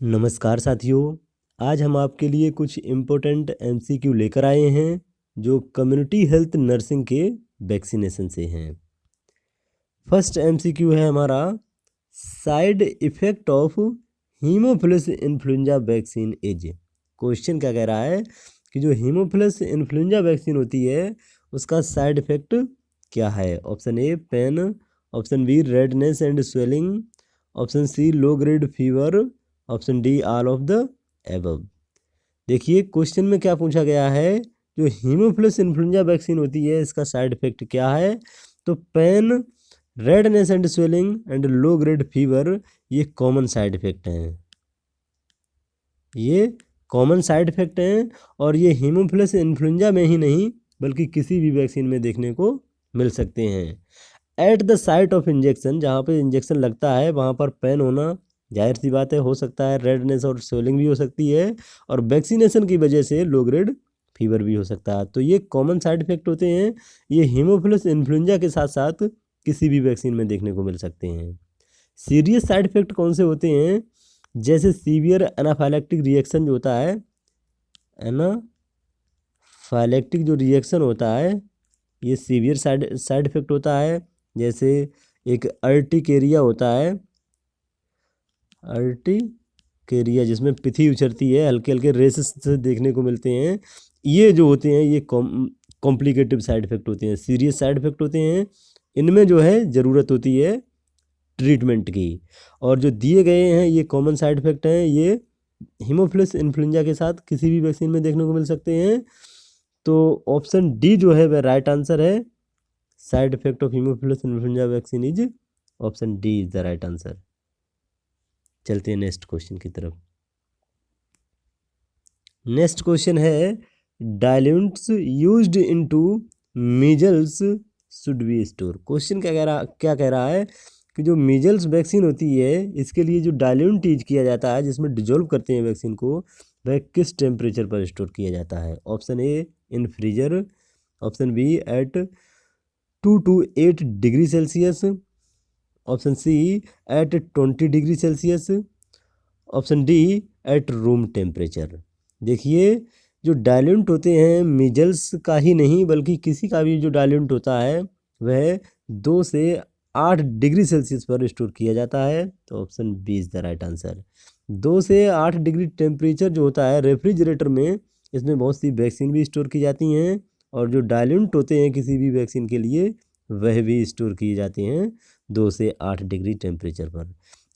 नमस्कार साथियों, आज हम आपके लिए कुछ इम्पोर्टेंट एमसीक्यू लेकर आए हैं जो कम्युनिटी हेल्थ नर्सिंग के वैक्सीनेशन से हैं। फर्स्ट एमसीक्यू है हमारा, side effect of haemophilus influenza vaccine is. Question क्या कह रहा है कि जो हीमोफिलस इन्फ्लुएंजा वैक्सीन होती है उसका साइड इफ़ेक्ट क्या है। Option A pain, option B redness and swelling, option C low grade fever, option D all of the above. देखिए क्वेश्चन में क्या पूछा गया है, जो हीमोफिलस इन्फ्लुएंजा वैक्सीन होती है इसका साइड इफेक्ट क्या है। तो pain, redness and swelling and low grade fever ये कॉमन साइड इफेक्ट हैं। ये कॉमन साइड इफेक्ट हैं और ये हीमोफिलस इन्फ्लुएंजा में ही नहीं बल्कि किसी भी वैक्सीन में देखने को मिल सकते हैं। At the site of injection, जहाँ पे इंजेक्शन लगता है वहाँ पर पेन होना जाहिर सी बात है, हो सकता है रेडनेस और स्वेलिंग भी हो सकती है, और वैक्सीनेशन की वजह से लो ग्रेड फीवर भी हो सकता है। तो ये कॉमन साइड इफेक्ट होते हैं, ये हीमोफिलस इन्फ्लुएंजा के साथ साथ किसी भी वैक्सीन में देखने को मिल सकते हैं। सीरियस साइड इफेक्ट कौन से होते हैं, जैसे सीवियर एनाफाइलेक्टिक रिएक्शन जो होता है, एनाफाइलेक्टिक जो रिएक्शन होता है ये सीवियर साइड इफेक्ट होता है। जैसे एक अर्टिकेरिया होता है, अर्टिकेरिया जिसमें पिथी उछरती है, हल्के हल्के रेसेस से देखने को मिलते हैं। ये जो होते हैं ये कॉम्प्लिकेटिव साइड इफेक्ट होते हैं, सीरियस साइड इफेक्ट होते हैं। इनमें जो है ज़रूरत होती है ट्रीटमेंट की, और जो दिए गए हैं ये कॉमन साइड इफेक्ट हैं, ये हीमोफिलस इन्फ्लुएंजा के साथ किसी भी वैक्सीन में देखने को मिल सकते हैं। तो ऑप्शन डी जो है वह राइट आंसर है। Side effect of haemophilus influenza vaccine is option D is the right answer. चलते हैं नेक्स्ट क्वेश्चन की तरफ। नेक्स्ट क्वेश्चन है, diluents used into measles should be store. Question क्या कह रहा है कि जो मीजल्स वैक्सीन होती है इसके लिए जो डायल्यूएंट यूज किया जाता है जिसमें डिजोल्व करते हैं वैक्सीन को, वह किस टेम्परेचर पर स्टोर किया जाता है। Option A in freezer, option B at 2 to 8 degree Celsius, option C at 20 degree Celsius, option D at room temperature. देखिए जो डायल्यूएंट होते हैं मीजल्स का ही नहीं बल्कि किसी का भी जो डायल्यूएंट होता है वह 2 से 8 डिग्री सेल्सियस पर स्टोर किया जाता है। तो option B is the right answer. 2 से 8 डिग्री टेम्परेचर जो होता है रेफ्रिजरेटर में, इसमें बहुत सी वैक्सीन भी स्टोर की जाती हैं, और जो डायल्यूएंट होते हैं किसी भी वैक्सीन के लिए वह भी स्टोर किए जाते हैं 2 से 8 डिग्री टेम्परेचर पर।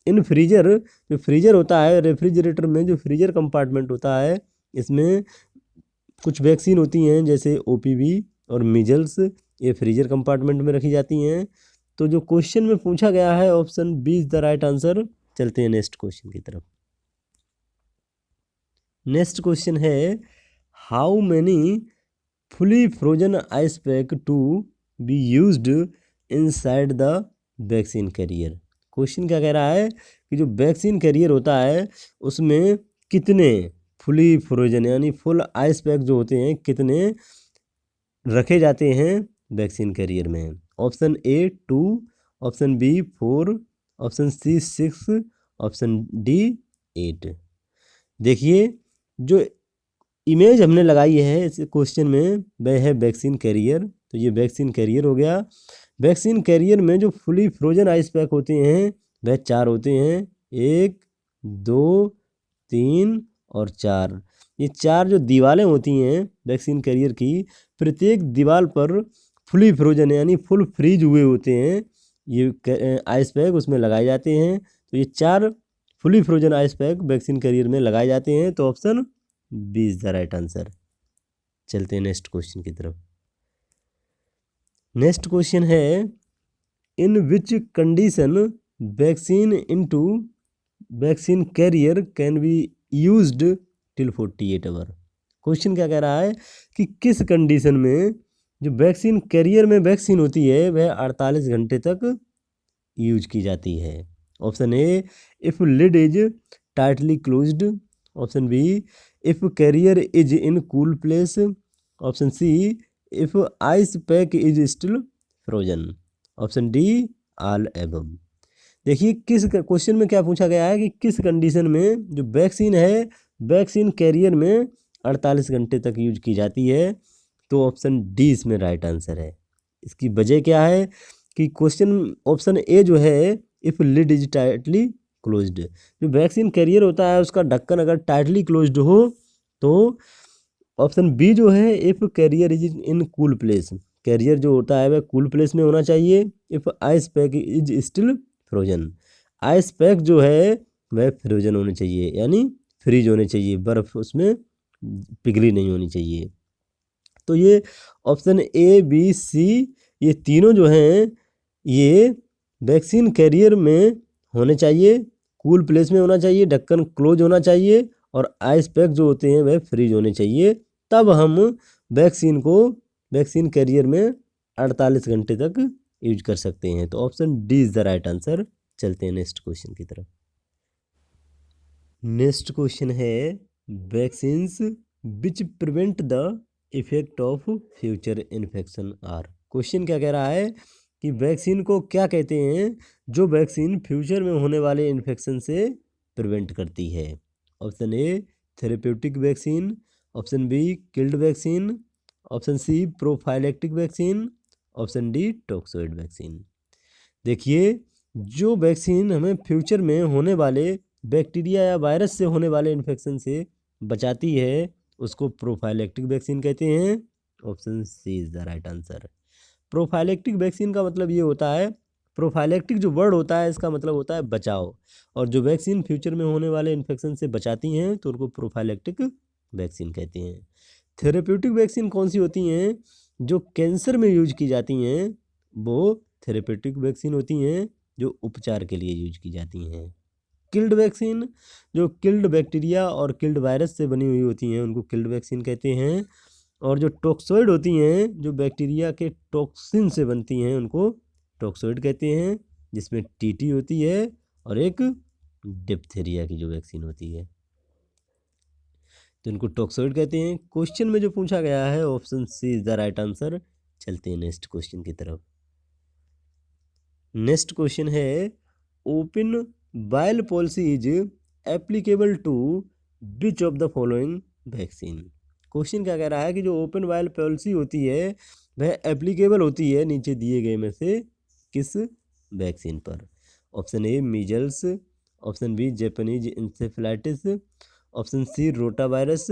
इन फ्रीजर, जो फ्रीजर होता है रेफ्रिजरेटर में, जो फ्रीजर कंपार्टमेंट होता है इसमें कुछ वैक्सीन होती हैं जैसे ओपीवी और मीजल्स, ये फ्रीजर कंपार्टमेंट में रखी जाती हैं। तो जो क्वेश्चन में पूछा गया है option B is the right answer. चलते हैं नेक्स्ट क्वेश्चन की तरफ। नेक्स्ट क्वेश्चन है, how many fully frozen ice pack to be used inside the vaccine carrier. Question क्या कह रहा है कि जो वैक्सीन कैरियर होता है उसमें कितने फुली फ्रोजन यानी फुल आइस पैक जो होते हैं कितने रखे जाते हैं वैक्सीन कैरियर में। Option A 2, option B 4, option C 6, option D 8। देखिए जो इमेज हमने लगाई है इस क्वेश्चन में वह है वैक्सीन कैरियर। तो ये वैक्सीन कैरियर हो गया। वैक्सीन कैरियर में जो फुली फ्रोजन आइस पैक होते हैं वह 4 होते हैं, 1, 2, 3 और 4। ये 4 जो दीवारें होती हैं वैक्सीन कैरियर की, प्रत्येक दीवार पर फुली फ्रोजन यानी फुल फ्रीज हुए होते हैं ये आइस पैक उसमें लगाए जाते हैं। तो ये 4 fully frozen ice pack vaccine carrier में लगाए जाते हैं। तो option B is the right answer. चलते हैं नेक्स्ट क्वेश्चन की तरफ। नेक्स्ट क्वेश्चन है, in which condition vaccine into vaccine carrier can be used till 48 hour. Question क्या कह रहा है कि किस कंडीशन में जो वैक्सीन कैरियर में वैक्सीन होती है वह 48 घंटे तक यूज की जाती है। Option A if lid is tightly closed, option B if carrier is in cool place, option C if ice pack is still frozen, option D all above. देखिए किस क्वेश्चन में क्या पूछा गया है कि किस कंडीशन में जो वैक्सीन है वैक्सीन कैरियर में 48 घंटे तक यूज की जाती है। तो ऑप्शन डी इसमें राइट आंसर है। इसकी वजह क्या है कि क्वेश्चन ऑप्शन ए जो है if lid is tightly closed, जो वैक्सीन कैरियर होता है उसका ढक्कन अगर टाइटली क्लोज्ड हो तो ऑप्शन बी जो है if carrier is in cool place, carrier जो होता है वह कूल प्लेस में होना चाहिए। If ice pack is still frozen, ice pack जो है वह फ्रोजन होने चाहिए यानी फ्रीज होने चाहिए, बर्फ उसमें पिघली नहीं होनी चाहिए। तो ये ऑप्शन ए बी सी ये तीनों जो हैं ये वैक्सीन कैरियर में होने चाहिए, कूल प्लेस में होना चाहिए, ढक्कन क्लोज होना चाहिए और आइस पैक जो होते हैं वह फ्रीज होने चाहिए। तब हम वैक्सीन कैरियर में 48 घंटे तक यूज कर सकते हैं। तो option D is the right answer. चलते हैं नेक्स्ट क्वेश्चन की तरफ। नेक्स्ट क्वेश्चन है vaccines which prevent the effect of future infection are. Question क्या कह रहा है कि वैक्सीन को क्या कहते हैं जो वैक्सीन फ्यूचर में होने वाले इन्फेक्शन से प्रिवेंट करती है। Option A therapeutic vaccine, option B killed vaccine, option C prophylactic vaccine, option D toxoid vaccine. देखिए जो वैक्सीन हमें फ्यूचर में होने वाले बैक्टीरिया या वायरस से होने वाले इन्फेक्शन से बचाती है उसको प्रोफाइलेक्टिक वैक्सीन कहते हैं। Option C is the right answer. Prophylactic vaccine का मतलब ये होता है, प्रोफाइलेक्टिक जो वर्ड होता है इसका मतलब होता है बचाव, और जो वैक्सीन फ्यूचर में होने वाले इन्फेक्शन से बचाती हैं तो उनको प्रोफाइलेक्टिक वैक्सीन कहते हैं। थेरेप्यूटिक वैक्सीन कौन सी होती हैं जो कैंसर में यूज की जाती हैं, वो थेरेप्यूटिक वैक्सीन होती हैं जो उपचार के लिए यूज की जाती हैं। किल्ड वैक्सीन जो किल्ड बैक्टीरिया और किल्ड वायरस से बनी हुई होती हैं उनको किल्ड वैक्सीन कहते हैं। और जो टॉक्सोइड होती हैं जो बैक्टीरिया के टॉक्सिन से बनती हैं उनको टॉक्सोइड कहते हैं, जिसमें टीटी होती है और एक डिप्थीरिया की जो वैक्सीन होती है तो इनको टॉक्सोइड कहते हैं। क्वेश्चन में जो पूछा गया है option C is the right answer. चलते हैं नेक्स्ट क्वेश्चन की तरफ। नेक्स्ट क्वेश्चन है open vial policy is applicable to which of the following vaccine. Question क्या कह रहा है कि जो ओपन बाइल पॉलिसी होती है वह एप्लीकेबल होती है नीचे दिए गए में से किस वैक्सीन पर। Option A measles, option B Japanese encephalitis, option C rotavirus,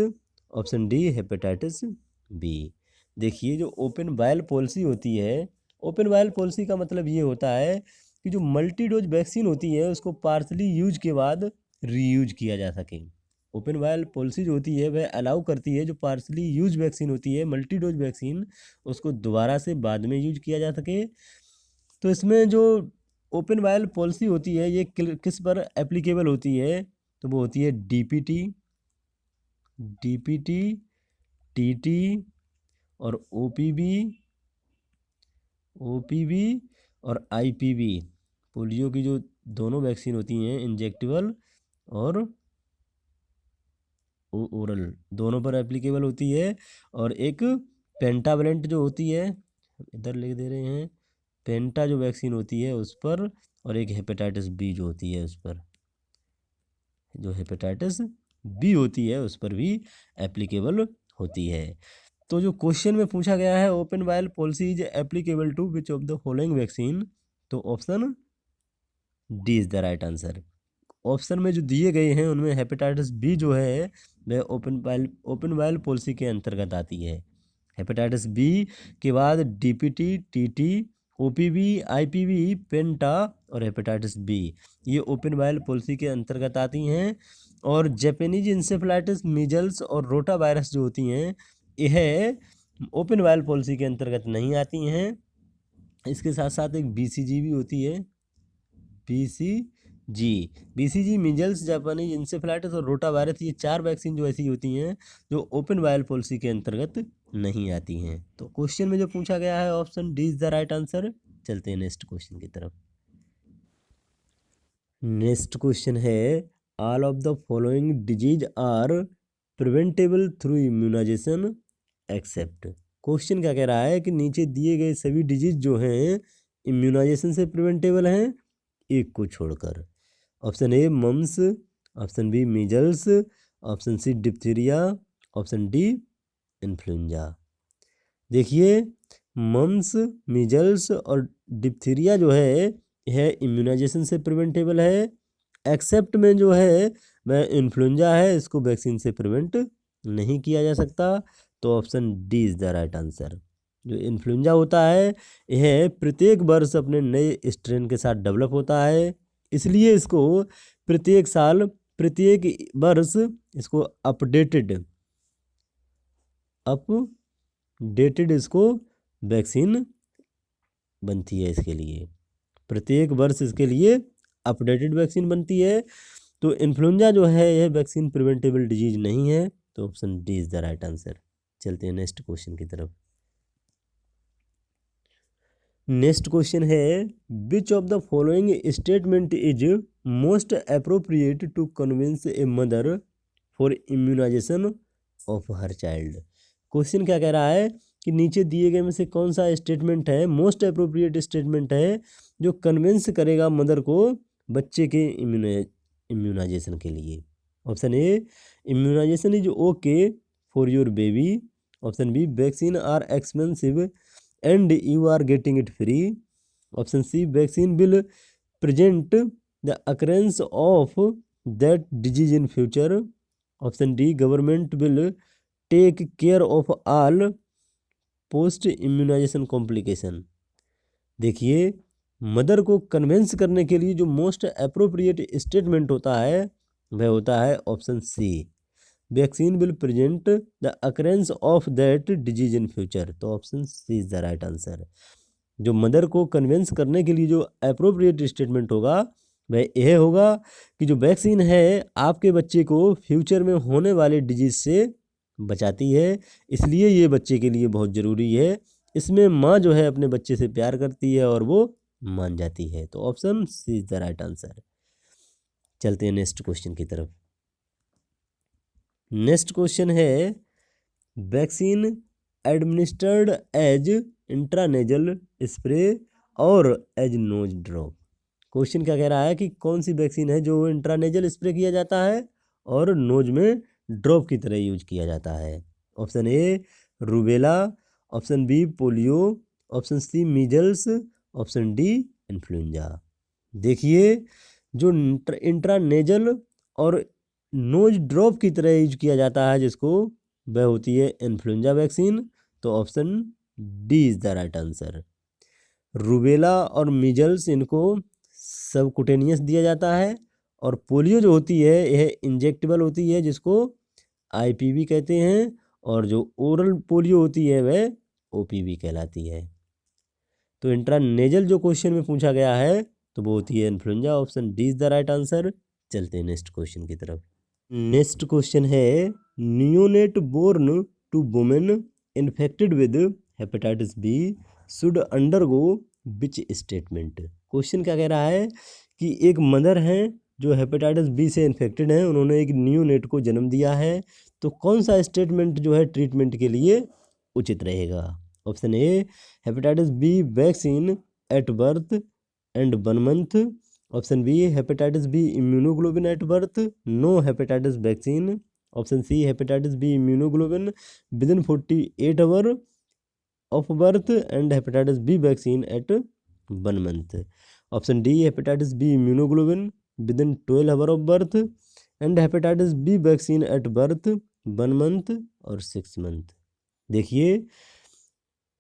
option D hepatitis B. देखिए जो ओपन बाइल पॉलिसी होती है, ओपन बाइल पॉलिसी का मतलब ये होता है कि जो मल्टी डोज वैक्सीन होती है उसको पार्सली यूज के बाद रीयूज किया जा सके। ओपन बाइल पॉलिसी जो होती है वह अलाउ करती है जो पार्सली यूज वैक्सीन होती है मल्टी डोज वैक्सीन उसको दोबारा से बाद में यूज किया जा सके। तो इसमें जो ओपन बाइल पॉलिसी होती है ये किस पर एप्लीकेबल होती है, तो वो होती है डीपीटी, टीटी और ओपीवी और आईपीवी। पोलियो की जो दोनों वैक्सीन होती हैं इंजेक्टेबल और ओरल दोनों पर एप्लीकेबल होती है। और एक पेंटावलेंट जो होती है इधर लिख दे रहे हैं, पेंटा जो वैक्सीन होती है उस पर, और एक हेपेटाइटिस बी जो होती है उस पर, जो हेपेटाइटिस बी होती है उस पर भी एप्लीकेबल होती है। तो जो क्वेश्चन में पूछा गया है open vial policy is applicable to which of the following vaccine, तो option D is the right answer. Option में जो दिए गए हैं उनमें हेपेटाइटिस बी जो है वह ओपन बाइल पॉलिसी के अंतर्गत आती है। हेपेटाइटिस बी के बाद डीपीटी, टीटी, ओपीवी, आईपीवी, पेंटा और हेपेटाइटिस बी ये ओपन बाइल पॉलिसी के अंतर्गत आती हैं। और जापानीज इंसेफेलाइटिस, मीजल्स और रोटा वायरस जो होती हैं यह ओपन बाइल पॉलिसी के अंतर्गत नहीं आती हैं। इसके साथ साथ एक बीसीजी भी होती है, बीसीजी मीजल्स, जापानीज इंसेफेलाइटिस और रोटा वायरस ये 4 वैक्सीन जो ऐसी होती हैं जो ओपन बाइल पॉलिसी के अंतर्गत नहीं आती हैं। तो क्वेश्चन में जो पूछा गया है option D is the right answer. चलते हैं नेक्स्ट क्वेश्चन की तरफ। नेक्स्ट क्वेश्चन है all of the following disease are preventable through immunization except. Question क्या कह रहा है कि नीचे दिए गए सभी डिजीज जो हैं इम्यूनाइजेशन से प्रिवेंटेबल हैं एक को छोड़कर। Option A mumps, option B measles, option C diphtheria, option D influenza. देखिए मम्स, मीजल्स और डिप्थीरिया जो है यह इम्यूनाइजेशन से प्रिवेंटेबल है, एक्सेप्ट में जो है वह इन्फ्लुएंजा है, इसको वैक्सीन से प्रिवेंट नहीं किया जा सकता। तो option D is the right answer. जो इन्फ्लुएंजा होता है यह प्रत्येक वर्ष अपने नए स्ट्रेन के साथ डेवलप होता है, इसलिए इसको प्रत्येक साल प्रत्येक वर्ष इसको अपडेटेड इसको वैक्सीन बनती है। इसके लिए प्रत्येक वर्ष इसके लिए अपडेटेड वैक्सीन बनती है। तो इन्फ्लुएंजा जो है यह वैक्सीन प्रिवेंटेबल डिजीज नहीं है। तो option D is the right answer. चलते हैं नेक्स्ट क्वेश्चन की तरफ। नेक्स्ट क्वेश्चन है which of the following statement is most appropriate to convince a mother for immunization of her child. Question क्या कह रहा है कि नीचे दिए गए में से कौन सा स्टेटमेंट है मोस्ट अप्रोप्रिएट स्टेटमेंट है जो कन्विंस करेगा मदर को बच्चे के इम्यूनाइजेशन के लिए। Option A immunization is okay for your baby, option B vaccine are expensive and you are getting it free, option C vaccine will prevent the occurrence of that disease in future, option D government will take care of all post immunization complication। देखिए mother को convince करने के लिए जो most appropriate statement होता है वह होता है option C vaccine will prevent the occurrence of that disease in future. तो option C is the right answer. जो मदर को कन्विंस करने के लिए जो अप्रोप्रिएट स्टेटमेंट होगा वह यह होगा कि जो वैक्सीन है आपके बच्चे को फ्यूचर में होने वाले डिजीज से बचाती है, इसलिए ये बच्चे के लिए बहुत ज़रूरी है। इसमें माँ जो है अपने बच्चे से प्यार करती है और वो मान जाती है। तो option C is the right answer. चलते हैं नेक्स्ट क्वेश्चन की तरफ। नेक्स्ट क्वेश्चन है vaccine administered as intranasal spray और एज नोज ड्रॉप। क्वेश्चन क्या कह रहा है कि कौन सी वैक्सीन है जो इंट्रानेजल स्प्रे किया जाता है और नोज में ड्रॉप की तरह यूज किया जाता है। Option A rubella, option B polio, option C measles, option D influenza. देखिए जो इंट्रानेजल और नोज ड्रॉप की तरह यूज किया जाता है जिसको वह होती है इन्फ्लुएंजा वैक्सीन। तो option D is the right answer. Rubella और मीजल्स इनको सबकुटेनियस दिया जाता है और पोलियो जो होती है यह इंजेक्टेबल होती है जिसको आईपीवी कहते हैं और जो ओरल पोलियो होती है वह ओपीवी कहलाती है। तो इंट्रानेजल जो क्वेश्चन में पूछा गया है तो वो होती है influenza. Option D is the right answer. चलते हैं नेक्स्ट क्वेश्चन की तरफ। नेक्स्ट क्वेश्चन है neonate born to women infected with hepatitis B should undergo which statement. Question क्या कह रहा है कि एक मदर है जो हेपेटाइटिस बी से इन्फेक्टेड है, उन्होंने एक नियोनेट को जन्म दिया है, तो कौन सा स्टेटमेंट जो है ट्रीटमेंट के लिए उचित रहेगा। Option A hepatitis B vaccine at birth and 1 month, option B hepatitis B immunoglobin at birth no hepatitis vaccine, option C hepatitis B immunoglobin within 48 hour of birth and hepatitis B vaccine at 1 month, option D hepatitis B immunoglobin within 12 hour of birth and hepatitis B vaccine at birth 1 month और 6 month. देखिए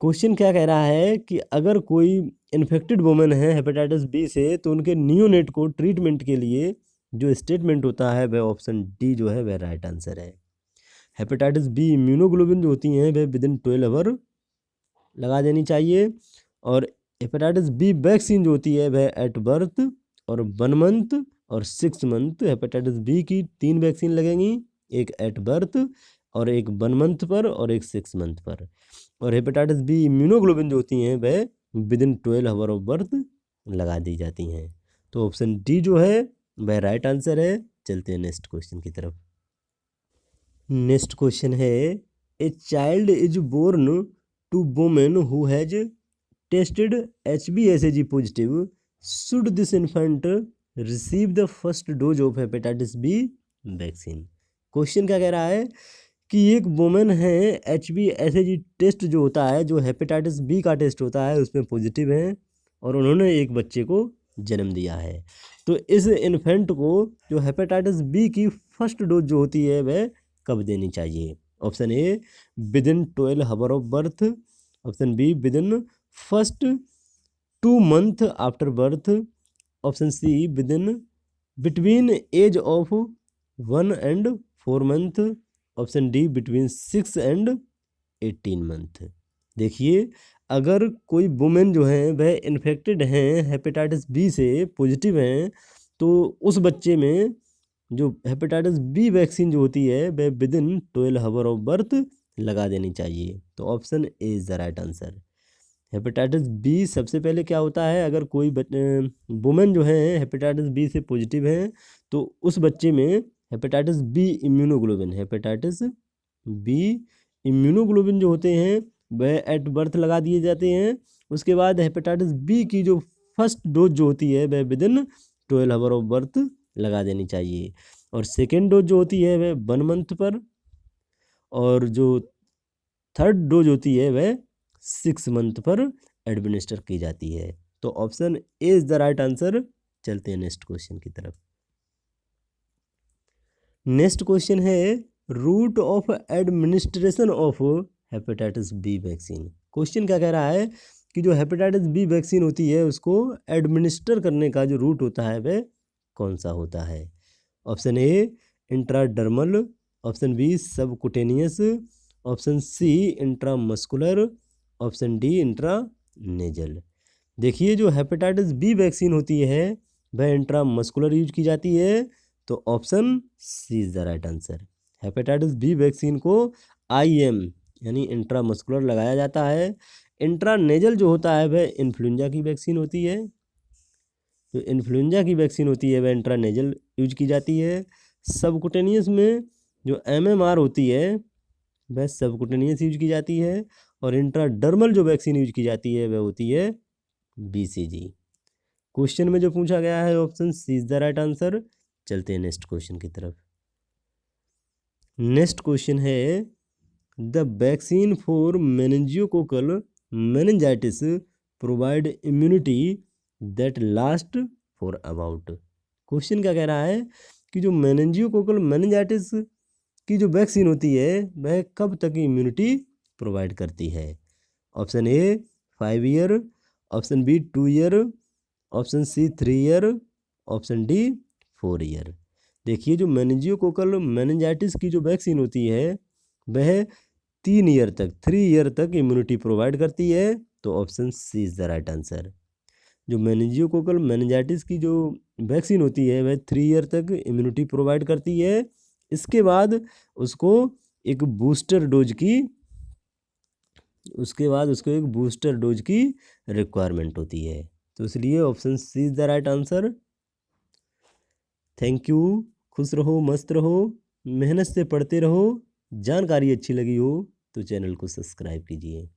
question क्या कह रहा है कि अगर कोई infected women है हेपेटाइटिस बी से तो उनके नियोनेट को ट्रीटमेंट के लिए जो स्टेटमेंट होता है वह ऑप्शन डी जो है वह राइट आंसर है। हेपेटाइटिस बी इम्यूनोग्लोबिन जो होती हैं वह विद इन 12 आवर लगा देनी चाहिए और हेपेटाइटिस बी वैक्सीन जो होती है वह एट बर्थ और 1 मंथ और 6 मंथ। हेपेटाइटिस बी की 3 वैक्सीन लगेंगी, एक एट बर्थ और एक 1 मंथ पर और एक 6 मंथ पर। और हेपेटाइटिस बी इम्यूनोग्लोबिन जो होती हैं वह within 12 hour of birth लगा दी जाती हैं। तो ऑप्शन डी जो है वह राइट आंसर है। चलते हैं नेक्स्ट क्वेश्चन की तरफ। नेक्स्ट क्वेश्चन है a child is born to women who has tested HBsAg positive should this infant receive the first dose of hepatitis B vaccine. Question क्या कह रहा है कि एक वुमेन है, HbSAg टेस्ट जो होता है, जो हेपेटाइटिस बी का टेस्ट होता है, उसमें पॉजिटिव है और उन्होंने एक बच्चे को जन्म दिया है। तो इस इन्फेंट को जो हेपेटाइटिस बी की फर्स्ट डोज जो होती है वह कब देनी चाहिए? Option A within 12 hour of birth, option B within first 2 month after birth, option C within between age of 1 and 4 month, option D between 6 and 18 month. देखिए, अगर कोई वुमेन जो है वह इन्फेक्टेड हैं hepatitis B से, positive हैं, तो उस बच्चे में जो हेपेटाइटिस बी वैक्सीन जो होती है वह within 12 hour of birth लगा देनी चाहिए। तो option A is the right answer. Hepatitis B सबसे पहले क्या होता है, अगर कोई वुमेन जो है हेपेटाइटिस बी से पॉजिटिव है तो उस बच्चे में hepatitis B immunoglobulin, hepatitis B immunoglobulin जो होते हैं वह एट बर्थ लगा दिए जाते हैं। उसके बाद हेपेटाइटिस बी की जो फर्स्ट डोज जो होती है वह within 12 hour of birth लगा देनी चाहिए, और सेकेंड डोज जो होती है वह 1 मंथ पर, और जो थर्ड डोज होती है वह 6 मंथ पर एडमिनिस्टर की जाती है। तो option A is the right answer. चलते हैं नेक्स्ट क्वेश्चन की तरफ। नेक्स्ट क्वेश्चन है route of administration of hepatitis B vaccine. Question क्या कह रहा है कि जो हेपेटाइटिस बी वैक्सीन होती है उसको एडमिनिस्टर करने का जो रूट होता है वह कौन सा होता है? Option A intradermal, option B subcutaneous, option C intramuscular, option D intranasal. देखिए, जो हेपेटाइटिस बी वैक्सीन होती है वह इंट्रामस्कुलर यूज की जाती है, तो option C is the right answer. Hepatitis B vaccine को IM यानी इंट्रामस्कुलर लगाया जाता है। इंट्रानेजल जो होता है वह इन्फ्लुएंजा की वैक्सीन होती है, जो इन्फ्लुएंजा की वैक्सीन होती है वह इंट्रानेजल यूज की जाती है। सबकुटेनियस में जो MMR होती है वह सबकुटेनियस यूज की जाती है, और इंट्राडर्मल जो वैक्सीन यूज की जाती है वह होती है BCG। क्वेश्चन में जो पूछा गया है option C is the right answer. चलते हैं नेक्स्ट क्वेश्चन की तरफ। नेक्स्ट क्वेश्चन है the vaccine for meningococcal meningitis provide immunity that last for about. Question क्या कह रहा है कि जो मेनिंजियोकोकल मेनिंजाइटिस की जो वैक्सीन होती है वह कब तक इम्यूनिटी प्रोवाइड करती है? Option A 5 year, option B 2 year, option C 3 year, option D 4 year. देखिए, जो मेनिंजियोकोकल मेनिंजाइटिस की जो वैक्सीन होती है वह 3 ईयर तक 3 ईयर तक इम्यूनिटी प्रोवाइड करती है, तो option C is the right answer. जो मेनिंजियोकोकल मेनिंजाइटिस की जो वैक्सीन होती है वह 3 ईयर तक इम्यूनिटी प्रोवाइड करती है। इसके बाद उसको एक बूस्टर डोज की रिक्वायरमेंट होती है, तो इसलिए option C is the right answer. Thank you. खुश रहो, मस्त रहो, मेहनत से पढ़ते रहो। जानकारी अच्छी लगी हो तो चैनल को सब्सक्राइब कीजिए।